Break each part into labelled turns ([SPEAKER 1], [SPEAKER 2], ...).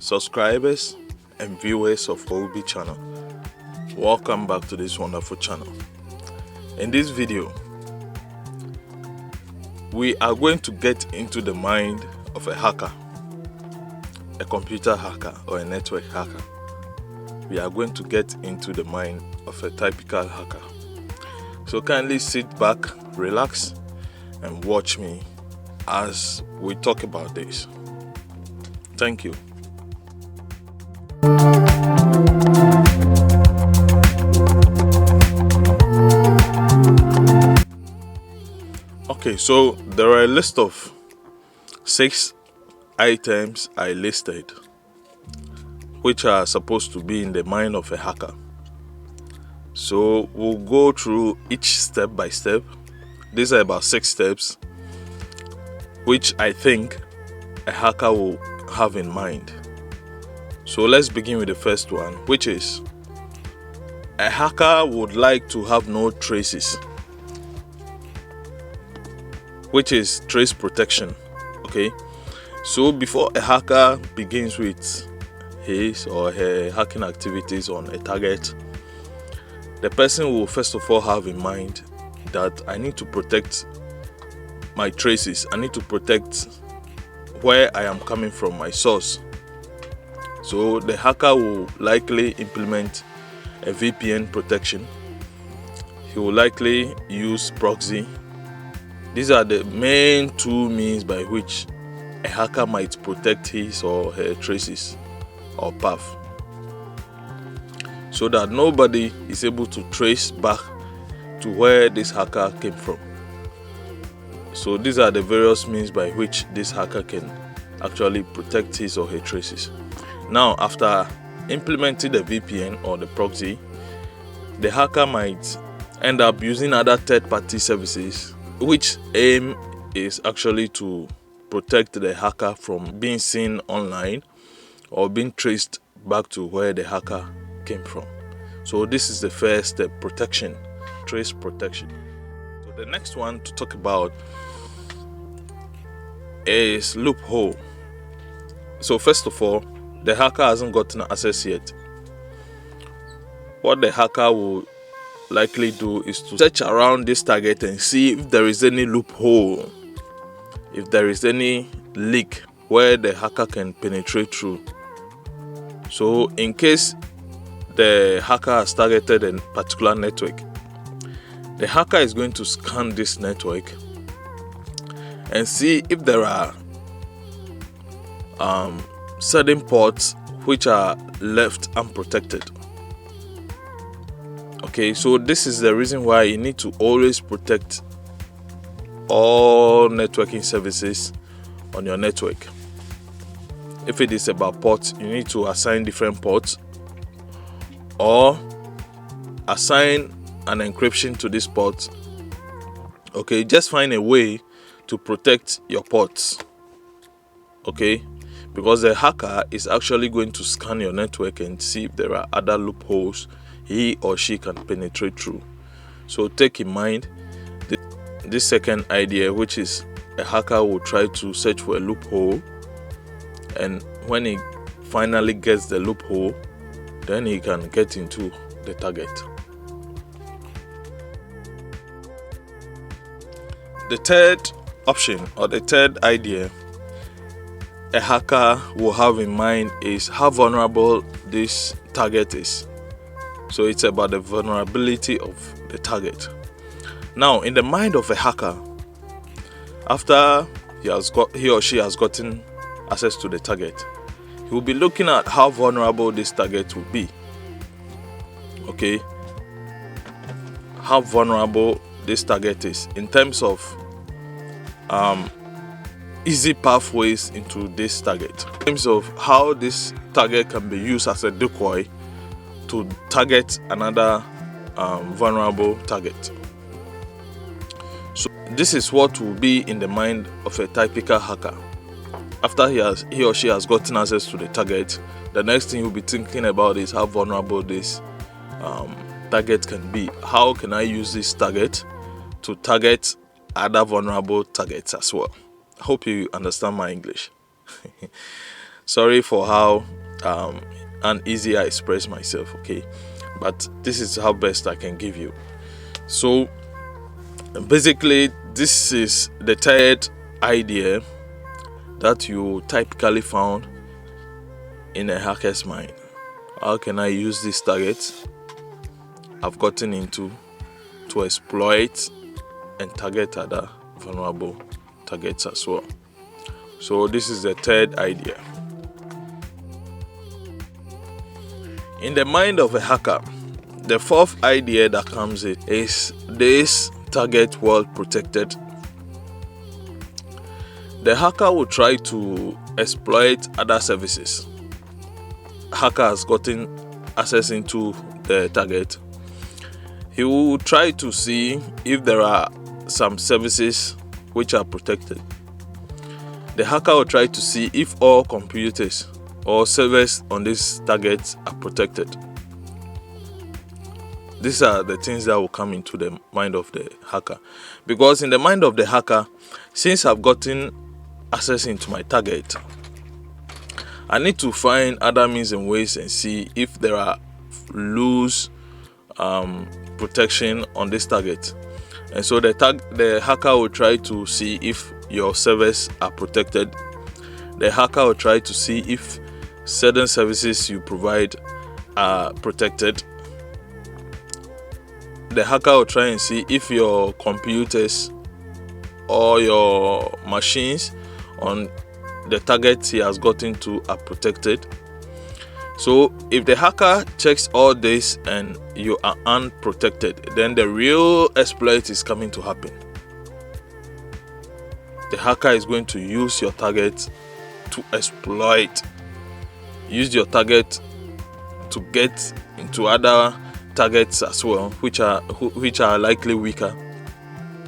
[SPEAKER 1] subscribers and viewers of OWUUBII channel. Welcome back to this wonderful channel. In this video, we are going to get into the mind of a hacker, a computer hacker or a network hacker. We are going to get into the mind of a typical hacker. So kindly sit back, relax, and watch me as we talk about this. Thank you. Okay, so there are a list of 6 items I listed which are supposed to be in the mind of a hacker. So we'll go through each step by step. These are about 6 steps which I think a hacker will have in mind. So let's begin with the first one, which is a hacker would like to have no traces, which is trace protection. Okay, so before a hacker begins with his or her hacking activities on a target, the person will first of all have in mind that I need to protect my traces. I need to protect where I am coming from, my source. So the hacker will likely implement a VPN protection. He will likely use proxy. These are the main 2 means by which a hacker might protect his or her traces or path, so that nobody is able to trace back to where this hacker came from. So these are the various means by which this hacker can actually protect his or her traces. Now, after implementing the VPN or the proxy, the hacker might end up using other third-party services, which aim is actually to protect the hacker from being seen online or being traced back to where the hacker came from. So this is the first step, protection, trace protection. So the next one to talk about is loophole. So first of all, the hacker hasn't gotten access yet. What the hacker will likely do is to search around this target and see if there is any loophole, if there is any leak where the hacker can penetrate through. So in case the hacker has targeted a particular network, the hacker is going to scan this network and see if there are certain ports which are left unprotected. Okay, so this is the reason why you need to always protect all networking services on your network. If it is about ports, you need to assign different ports or assign an encryption to this port. Okay, just find a way to protect your ports. Okay, because the hacker is actually going to scan your network and see if there are other loopholes he or she can penetrate through. So take in mind this second idea, which is a hacker will try to search for a loophole, and when he finally gets the loophole, then he can get into the target. The third option or the third idea a hacker will have in mind is how vulnerable this target is. So it's about the vulnerability of the target. Now, in the mind of a hacker, after he or she has gotten access to the target, he will be looking at how vulnerable this target will be. Okay, how vulnerable this target is in terms of easy pathways into this target, in terms of how this target can be used as a decoy to target another vulnerable target. So this is what will be in the mind of a typical hacker. After he or she has gotten access to the target, the next thing he'll be thinking about is how vulnerable this target can be. How can I use this target to target other vulnerable targets as well? I hope you understand my English. Sorry for how uneasy I express myself, okay? But this is how best I can give you. So basically, this is the third idea that you typically found in a hacker's mind. How can I use this target I've gotten into to exploit and target other vulnerable targets as well? So this is the third idea. In the mind of a hacker, the fourth idea that comes in is this target well protected. The hacker will try to exploit other services. Hacker has gotten access into the target. He will try to see if there are some services which are protected. The hacker will try to see if all computers or servers on this target are protected. These are the things that will come into the mind of the hacker. Because in the mind of the hacker, since I've gotten access into my target, I need to find other means and ways and see if there are loose protection on this target. And so the hacker will try to see if your servers are protected. The hacker will try to see if certain services you provide are protected. The hacker will try and see if your computers or your machines on the target he has gotten to are protected. So if the hacker checks all this and you are unprotected, then the real exploit is coming to happen. The hacker is going to use your target to exploit. Use your target to get into other targets as well, which are likely weaker.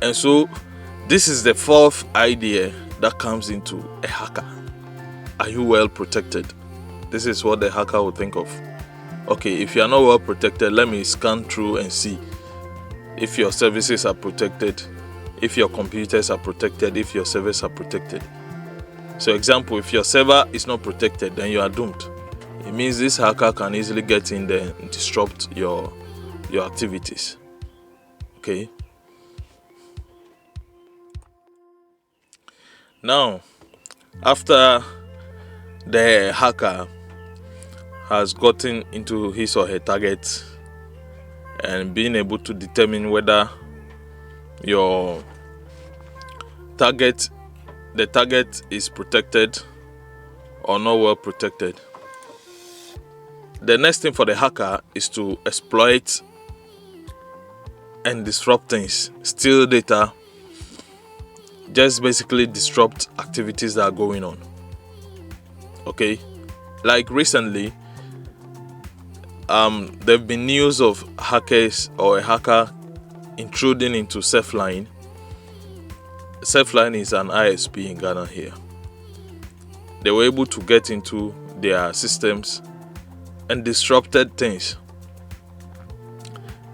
[SPEAKER 1] And so this is the fourth idea that comes into a hacker. Are you well protected? This is what the hacker will think of. Okay, if you are not well protected, let me scan through and see if your services are protected, if your computers are protected, if your servers are protected. So example, if your server is not protected, then you are doomed. It means this hacker can easily get in there and disrupt your activities. Okay. Now, after the hacker has gotten into his or her target and being able to determine whether your target, the target is protected or not well protected, the next thing for the hacker is to exploit and disrupt things, steal data, just basically disrupt activities that are going on. Okay, like recently, there have been news of hackers or a hacker intruding into Selfline. Selfline is an ISP in Ghana here. They were able to get into their systems and disrupted things.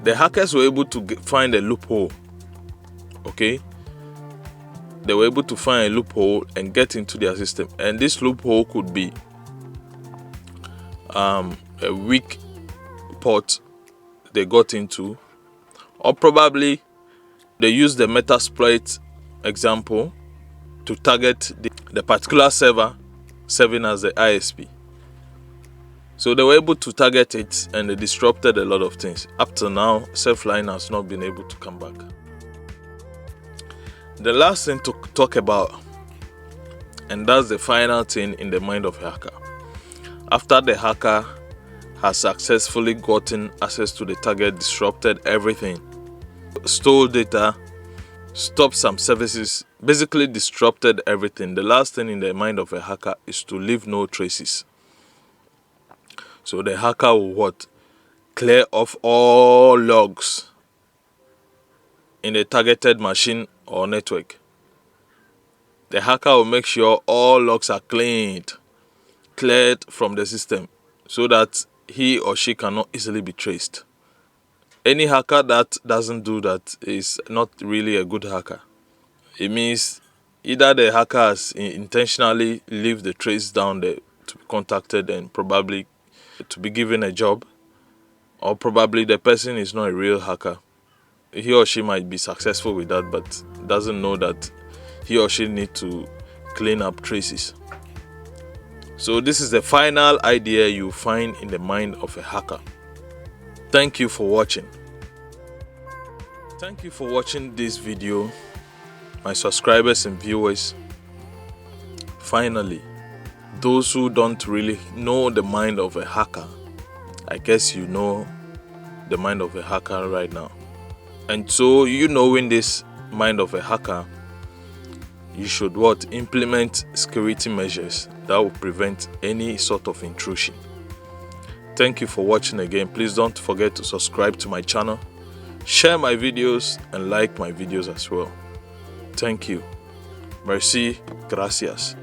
[SPEAKER 1] The hackers were able to find a loophole. Okay, they were able to find a loophole and get into their system. And this loophole could be a weak port they got into, or probably they used the Metasploit example to target the particular server serving as the ISP. So they were able to target it and they disrupted a lot of things. Up to now, Selfline has not been able to come back. The last thing to talk about, and that's the final thing in the mind of a hacker. After the hacker has successfully gotten access to the target, disrupted everything, stole data, stopped some services, basically disrupted everything, the last thing in the mind of a hacker is to leave no traces. So the hacker will clear off all logs in the targeted machine or network. The hacker will make sure all logs are cleared from the system so that he or she cannot easily be traced. Any hacker that doesn't do that is not really a good hacker. It means either the hacker has intentionally leave the trace down the to be contacted and probably to be given a job, or probably the person is not a real hacker. He or she might be successful with that, but doesn't know that he or she need to clean up traces. So this is the final idea you find in the mind of a hacker. Thank you for watching. Thank you for watching this video, my subscribers and viewers. Finally, those who don't really know the mind of a hacker, I guess you know the mind of a hacker right now. And so, you knowing this mind of a hacker, you should implement security measures that will prevent any sort of intrusion. Thank you for watching again. Please don't forget to subscribe to my channel, share my videos, and like my videos as well. Thank you. Merci. Gracias.